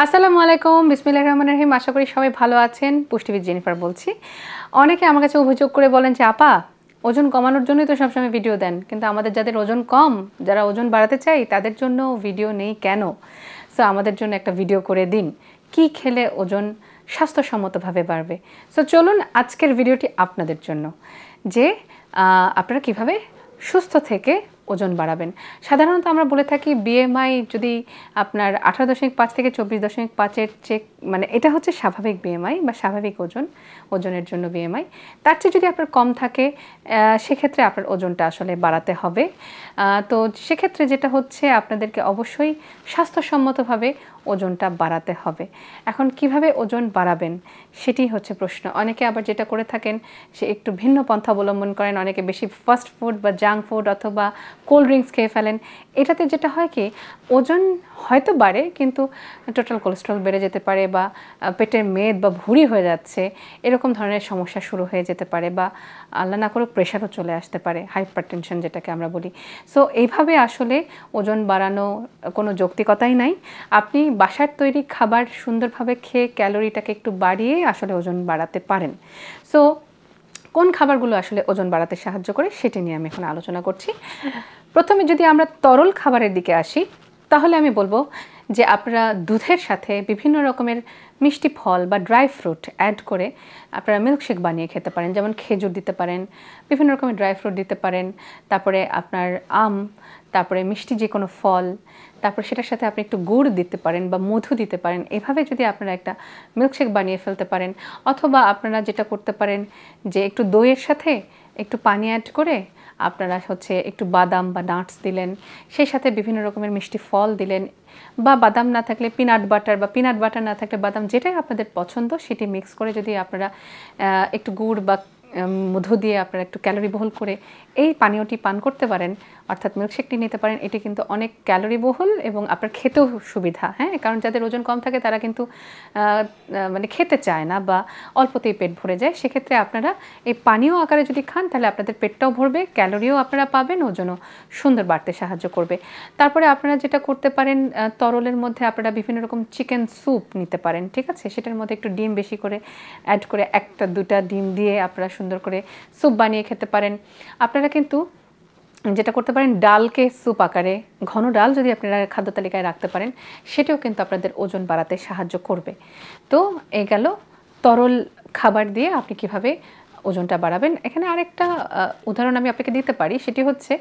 আসসালামু আলাইকুম, বিসমিল্লাহির রহমানির রহিম। আশা করি সবাই ভালো আছেন। পুষ্টিবিদ জেনিফার বলছি। অনেকে আমার কাছে অভিযোগ করে বলেন যে আপা, ওজন কমানোর জন্যই তো সবসময় ভিডিও দেন, কিন্তু আমাদের যাদের ওজন কম, যারা ওজন বাড়াতে চাই, তাদের জন্য ভিডিও নেই কেন? সো আমাদের জন্য একটা ভিডিও করে দিন, কি খেলে ওজন স্বাস্থ্যসম্মতভাবে বাড়বে। সো চলুন, আজকের ভিডিওটি আপনাদের জন্য, যে আপনারা কিভাবে সুস্থ থেকে ওজন বাড়াবেন। সাধারণত আমরা বলে থাকি বিএমআই যদি আপনার 18.5 থেকে 24.5-এর চেক, মানে এটা হচ্ছে স্বাভাবিক বিএমআই বা স্বাভাবিক ওজনের জন্য বিএমআই। তার চেয়ে যদি আপনার কম থাকে, সেক্ষেত্রে আপনার ওজনটা আসলে বাড়াতে হবে। তো সেক্ষেত্রে যেটা হচ্ছে, আপনাদেরকে অবশ্যই স্বাস্থ্যসম্মতভাবে ওজনটা বাড়াতে হবে। এখন কিভাবে ওজন বাড়াবেন সেটি হচ্ছে প্রশ্ন। অনেকে আবার যেটা করে থাকেন, সে একটু ভিন্ন পন্থা অবলম্বন করেন। অনেকে বেশি ফাস্ট ফুড বা জাঙ্ক ফুড অথবা কোল্ড ড্রিঙ্কস খেয়ে ফেলেন। এটাতে যেটা হয় কি, ওজন হয়তো বাড়ে, কিন্তু টোটাল কোলেস্ট্রল বেড়ে যেতে পারে, বা পেটের মেদ বা ভুঁড়ি হয়ে যাচ্ছে, এরকম ধরনের সমস্যা শুরু হয়ে যেতে পারে, বা আল্লাহ না করে প্রেশারও চলে আসতে পারে, হাইপারটেনশন যেটাকে আমরা বলি। সো এইভাবে আসলে ওজন বাড়ানো কোনো যৌক্তিকতাই নাই। আপনি বাসার তৈরি খাবার সুন্দরভাবে খেয়ে ক্যালোরিটাকে একটু বাড়িয়ে আসলে ওজন বাড়াতে পারেন। সো কোন খাবারগুলো আসলে ওজন বাড়াতে সাহায্য করে সেটি নিয়ে আমি এখন আলোচনা করছি। প্রথমে যদি আমরা তরল খাবারের দিকে আসি, তাহলে আমি বলবো যে আপনারা দুধের সাথে বিভিন্ন রকমের মিষ্টি ফল বা ড্রাই ফ্রুট অ্যাড করে আপনারা মিল্কশেক বানিয়ে খেতে পারেন। যেমন খেজুর দিতে পারেন, বিভিন্ন রকমের ড্রাই ফ্রুট দিতে পারেন, তারপরে আপনার আম, তারপরে মিষ্টি যে কোনো ফল, তারপর সেটার সাথে আপনি একটু গুড় দিতে পারেন বা মধু দিতে পারেন। এভাবে যদি আপনারা একটা মিল্কশেক বানিয়ে ফেলতে পারেন, অথবা আপনারা যেটা করতে পারেন যে একটু দইয়ের সাথে একটু পানি অ্যাড করে আপনারা হচ্ছে একটু বাদাম বা নাটস দিলেন, সেই সাথে বিভিন্ন রকমের মিষ্টি ফল দিলেন, বা বাদাম না থাকলে পিনাট বাটার, বা পিনাট বাটার না থাকলে বাদাম, যেটাই আপনাদের পছন্দ সেটি মিক্স করে যদি আপনারা একটু গুড় বা মধু দিয়ে আপনারা একটু ক্যালোরি বহুল করে এই পানীয়টি পান করতে পারেন, অর্থাৎ মিল্কশেকটি নিতে পারেন। এটি কিন্তু অনেক ক্যালোরি বহুল এবং আপনার খেতেও সুবিধা। হ্যাঁ, কারণ যাদের ওজন কম থাকে তারা কিন্তু মানে খেতে চায় না বা অল্পতেই পেট ভরে যায়। সেক্ষেত্রে আপনারা এই পানীয় আকারে যদি খান, তাহলে আপনাদের পেটটাও ভরবে, ক্যালোরিও আপনারা পাবেন, ওজনও সুন্দর বাড়তে সাহায্য করবে। তারপরে আপনারা যেটা করতে পারেন, তরলের মধ্যে আপনারা বিভিন্ন রকম চিকেন স্যুপ নিতে পারেন, ঠিক আছে? সেটার মধ্যে একটু ডিম বেশি করে অ্যাড করে, 1-2টা ডিম দিয়ে আপনারা সুন্দর করে স্যুপ বানিয়ে খেতে পারেন। আপনারা কিন্তু যেটা করতে পারেন, ডালকে স্যুপ আকারে, ঘন ডাল যদি আপনারা খাদ্য তালিকায় রাখতে পারেন, সেটাও কিন্তু আপনাদের ওজন বাড়াতে সাহায্য করবে। তো এই গেল তরল খাবার দিয়ে আপনি কিভাবে ওজনটা বাড়াবেন। এখানে আরেকটা উদাহরণ আমি আপনাকে দিতে পারি। সেটি হচ্ছে,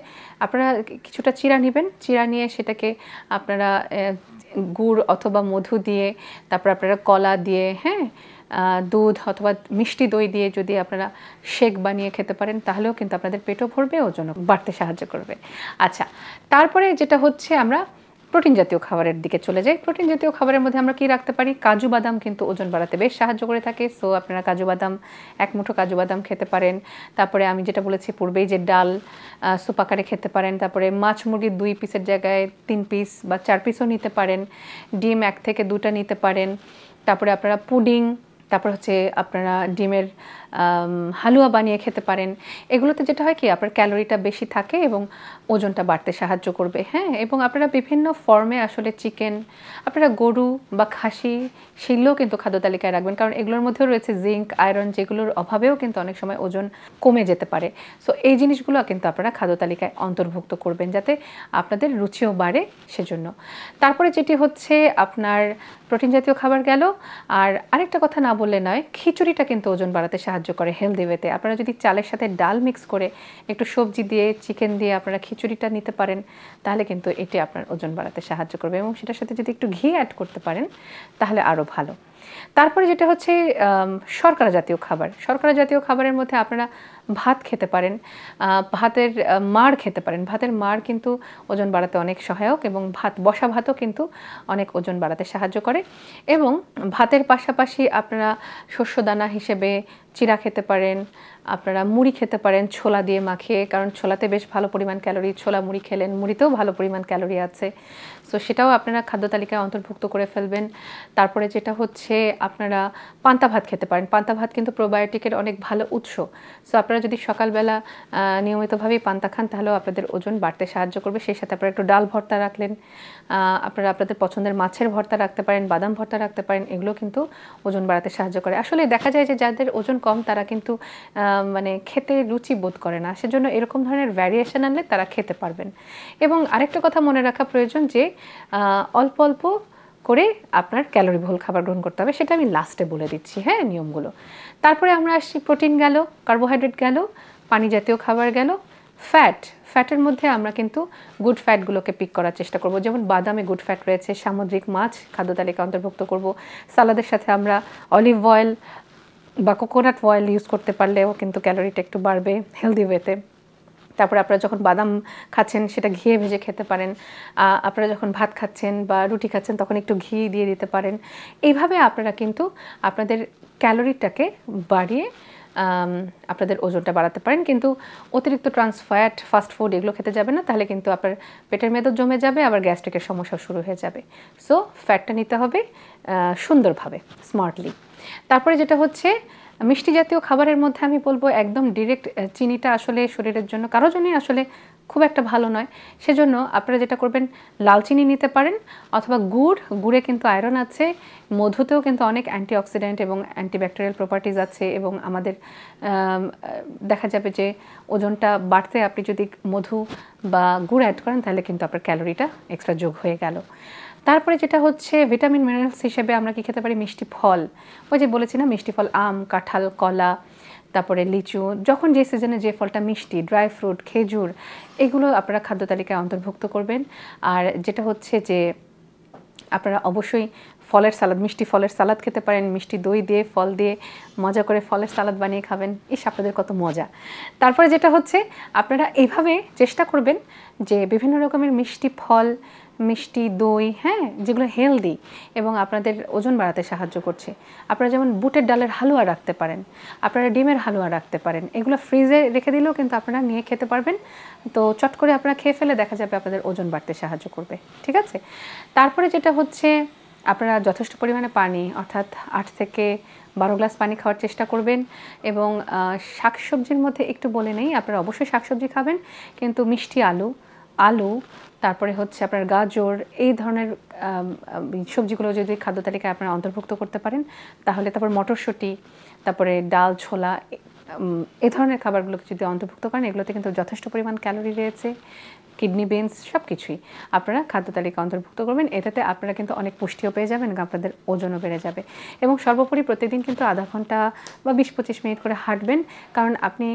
আপনারা কিছুটা চিড়া নেবেন, চিড়া নিয়ে সেটাকে আপনারা গুড় অথবা মধু দিয়ে, তারপর আপনারা কলা দিয়ে, হ্যাঁ, দুধ অথবা মিষ্টি দই দিয়ে যদি আপনারা শেক বানিয়ে খেতে পারেন, তাহলেও কিন্তু আপনাদের পেটও ভরবে, ওজনও বাড়তে সাহায্য করবে। আচ্ছা, তারপরে যেটা হচ্ছে, আমরা প্রোটিন জাতীয় খাবারের দিকে চলে যাই। প্রোটিন জাতীয় খাবারের মধ্যে আমরা কি রাখতে পারি? কাজু বাদাম কিন্তু ওজন বাড়াতে বেশ সাহায্য করে থাকে। সো আপনারা কাজু বাদাম, 1 মুঠো কাজু বাদাম খেতে পারেন। তারপরে আমি যেটা বলেছি পূর্বেই, যে ডাল স্যুপ আকারে খেতে পারেন। তারপরে মাছ মুরগির 2 পিসের জায়গায় 3 পিস বা 4 পিসও নিতে পারেন। ডিম 1 থেকে 2টা নিতে পারেন। তারপরে আপনারা পুডিং, তারপর হচ্ছে আপনারা ডিমের হালুয়া বানিয়ে খেতে পারেন। এগুলোতে যেটা হয় কি, আপনার ক্যালোরিটা বেশি থাকে এবং ওজনটা বাড়তে সাহায্য করবে। হ্যাঁ, এবং আপনারা বিভিন্ন ফর্মে আসলে চিকেন, আপনারা গরু বা খাসি সেগুলোও কিন্তু খাদ্য তালিকায় রাখবেন, কারণ এগুলোর মধ্যেও রয়েছে জিঙ্ক, আয়রন, যেগুলোর অভাবেও কিন্তু অনেক সময় ওজন কমে যেতে পারে। সো এই জিনিসগুলো কিন্তু আপনারা খাদ্য তালিকায় অন্তর্ভুক্ত করবেন, যাতে আপনাদের রুচিও বাড়ে সেজন্য। তারপরে যেটি হচ্ছে আপনার প্রোটিন জাতীয় খাবার গেল। আর আরেকটা কথা না বললে নয়, খিচুড়িটা কিন্তু ওজন বাড়াতে সাহায্য করে হেলদি ওয়েতে। আপনারা যদি চালের সাথে ডাল মিক্স করে একটু সবজি দিয়ে, চিকেন দিয়ে আপনারা খিচুড়িটা নিতে পারেন, তাহলে কিন্তু এটি আপনার ওজন বাড়াতে সাহায্য করবে, এবং সেটার সাথে যদি একটু ঘি অ্যাড করতে পারেন তাহলে আরও ভালো। তারপরে যেটা হচ্ছে শর্করা জাতীয় খাবার। শর্করা জাতীয় খাবারের মধ্যে আপনারা ভাত খেতে পারেন, ভাতের মাড় খেতে পারেন। ভাতের মাড় কিন্তু ওজন বাড়াতে অনেক সহায়ক, এবং বসা ভাতও কিন্তু অনেক ওজন বাড়াতে সাহায্য করে। এবং ভাতের পাশাপাশি আপনারা শস্যদানা হিসেবে চিড়া খেতে পারেন, আপনারা মুড়ি খেতে পারেন ছোলা দিয়ে মাখিয়ে, কারণ ছোলাতে বেশ ভালো পরিমাণ ক্যালোরি, ছোলা মুড়ি খেলেন, মুড়িতেও ভালো পরিমাণ ক্যালোরি আছে। সো সেটাও আপনারা খাদ্য তালিকায় অন্তর্ভুক্ত করে ফেলবেন। তারপরে যেটা হচ্ছে আপনারা পান্তা ভাত খেতে পারেন। পান্তা ভাত কিন্তু প্রোবায়োটিকের অনেক ভালো উৎস। সো আপনারা যদি সকালবেলা নিয়মিতভাবেই পান্তা খান তাহলেও আপনাদের ওজন বাড়তে সাহায্য করবে। সেই সাথে আপনারা একটু ডাল ভর্তা রাখলেন, আপনারা আপনাদের পছন্দের মাছের ভর্তা রাখতে পারেন, বাদাম ভর্তা রাখতে পারেন, এগুলো কিন্তু ওজন বাড়াতে সাহায্য করে। আসলে দেখা যায় যে যাদের ওজন কম তারা কিন্তু মানে খেতে রুচি বোধ করে না, সেজন্য এরকম ধরনের ভ্যারিয়েশন আনলে তারা খেতে পারবেন। এবং আরেকটা কথা মনে রাখা প্রয়োজন যে অল্প অল্প করে আপনার ক্যালোরি বহুল খাবার গ্রহণ করতে হবে, সেটা আমি লাস্টে বলে দিচ্ছি, হ্যাঁ, নিয়মগুলো। তারপরে আমরা আসছি প্রোটিন গেল, কার্বোহাইড্রেট গেল, পানি জাতীয় খাবার গেল, ফ্যাটের মধ্যে আমরা কিন্তু গুড ফ্যাটগুলোকে পিক করার চেষ্টা করব। যেমন বাদামে গুড ফ্যাট রয়েছে, সামুদ্রিক মাছ খাদ্য তালিকা অন্তর্ভুক্ত করব। সালাদের সাথে আমরা অলিভ অয়েল বা কোকোনাট অয়েল ইউজ করতে পারলেও কিন্তু ক্যালোরিটা একটু বাড়বে হেলদি ওয়েতে। তারপরে আপনারা যখন বাদাম খাচ্ছেন সেটা ঘিয়ে ভেজে খেতে পারেন। আপনারা যখন ভাত খাচ্ছেন বা রুটি খাচ্ছেন তখন একটু ঘি দিয়ে দিতে পারেন। এইভাবে আপনারা কিন্তু আপনাদের ক্যালোরিটাকে বাড়িয়ে আপনাদের ওজনটা বাড়াতে পারেন। কিন্তু অতিরিক্ত ট্রান্স ফ্যাট, ফাস্ট ফুড এগুলো খেতে যাবে না, তাহলে কিন্তু আপনার পেটের মেদো জমে যাবে, আবার গ্যাস্ট্রিকের সমস্যা শুরু হয়ে যাবে। সো ফ্যাটটা নিতে হবে সুন্দরভাবে, স্মার্টলি। তারপরে যেটা হচ্ছে মিষ্টি জাতীয় খাবারের মধ্যে আমি বলবো একদম ডিরেক্ট চিনিটা আসলে শরীরের জন্য কারোর জন্যই আসলে খুব একটা ভালো নয়। সেজন্য আপনারা যেটা করবেন, লাল চিনি নিতে পারেন অথবা গুড়ে কিন্তু আয়রন আছে, মধুতেও কিন্তু অনেক অ্যান্টিঅক্সিডেন্ট এবং অ্যান্টিব্যাকটেরিয়াল প্রপার্টিজ আছে, এবং আমাদের দেখা যাবে যে ওজনটা বাড়তে আপনি যদি মধু বা গুড় অ্যাড করেন তাহলে কিন্তু আপনার ক্যালোরিটা এক্সট্রা যোগ হয়ে গেল। তারপরে যেটা হচ্ছে ভিটামিন মিনারেলস হিসেবে আমরা কি খেতে পারি, মিষ্টি ফল। ওই যে বলেছি না, মিষ্টি ফল, আম, কাঁঠাল, কলা, তারপরে লিচু, যখন যে সিজনে যে ফলটা মিষ্টি, ড্রাই ফ্রুট, খেজুর, এগুলো আপনারা খাদ্য তালিকায় অন্তর্ভুক্ত করবেন। আর যেটা হচ্ছে যে আপনারা অবশ্যই ফলের সালাদ, মিষ্টি ফলের সালাদ খেতে পারেন, মিষ্টি দই দিয়ে, ফল দিয়ে মজা করে ফলের সালাদ বানিয়ে খাবেন, ইস আপনাদের কত মজা। তারপরে যেটা হচ্ছে আপনারা এইভাবে চেষ্টা করবেন যে বিভিন্ন রকমের মিষ্টি ফল, মিষ্টি দই, হ্যাঁ, যেগুলো হেলদি এবং আপনাদের ওজন বাড়াতে সাহায্য করছে। আপনারা যেমন বুটের ডালের হালুয়া রাখতে পারেন, আপনারা ডিমের হালুয়া রাখতে পারেন, এগুলো ফ্রিজে রেখে দিলেও কিন্তু আপনারা নিয়ে খেতে পারবেন। তো চট করে আপনারা খেয়ে ফেলে দেখা যাবে আপনাদের ওজন বাড়তে সাহায্য করবে, ঠিক আছে। তারপরে যেটা হচ্ছে আপনারা যথেষ্ট পরিমাণে পানি, অর্থাৎ 8 থেকে 12 গ্লাস পানি খাওয়ার চেষ্টা করবেন। এবং শাকসবজির মধ্যে একটু বলে নেই, আপনারা অবশ্যই শাকসবজি খাবেন, কিন্তু মিষ্টি আলু, তারপরে হচ্ছে আপনার গাজর, এই ধরনের সবজিগুলো যদি খাদ্য তালিকায় আপনারা অন্তর্ভুক্ত করতে পারেন তাহলে, তারপর মটরশুঁটি, তারপরে ডাল, ছোলা, এই ধরনের খাবারগুলোকে যদি অন্তর্ভুক্ত করেন, এগুলোতে কিন্তু যথেষ্ট পরিমাণ ক্যালোরি রয়েছে, কিডনি বিনস, সব কিছুই আপনারা খাদ্য তালিকা অন্তর্ভুক্ত করবেন। এটাতে আপনারা কিন্তু অনেক পুষ্টিও পেয়ে যাবেন, আপনাদের ওজনও বেড়ে যাবে। এবং সর্বোপরি প্রতিদিন কিন্তু আধা ঘন্টা বা 20-25 মিনিট করে হাঁটবেন, কারণ আপনি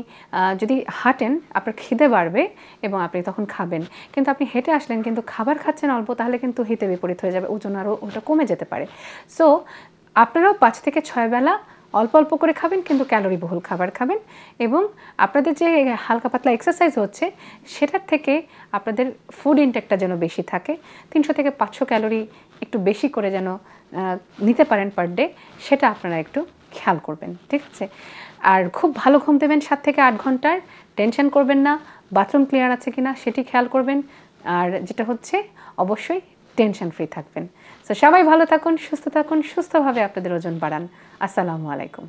যদি হাঁটেন আপনার খিদে বাড়বে এবং আপনি তখন খাবেন। কিন্তু আপনি হেঁটে আসলেন কিন্তু খাবার খাচ্ছেন অল্প, তাহলে কিন্তু হিতে বিপরীত হয়ে যাবে, ওজন আরও ওটা কমে যেতে পারে। সো আপনারাও 5 থেকে 6 বেলা অল্প অল্প করে খাবেন, কিন্তু ক্যালোরি বহুল খাবার খাবেন। এবং আপনাদের যে হালকা পাতলা এক্সারসাইজ হচ্ছে সেটার থেকে আপনাদের ফুড ইনটেকটা যেন বেশি থাকে, 300 থেকে 500 ক্যালোরি একটু বেশি করে যেন নিতে পারেন পার ডে, সেটা আপনারা একটু খেয়াল করবেন, ঠিক আছে। আর খুব ভালো ঘুম দেবেন 7 থেকে 8 ঘন্টার, টেনশন করবেন না, বাথরুম ক্লিয়ার আছে কিনা সেটি খেয়াল করবেন। আর যেটা হচ্ছে অবশ্যই টেনশন ফ্রি থাকবেন। সো সবাই ভালো থাকুন, সুস্থ থাকুন, সুস্থভাবে আপনাদের ওজন বাড়ান। আসসালামু আলাইকুম।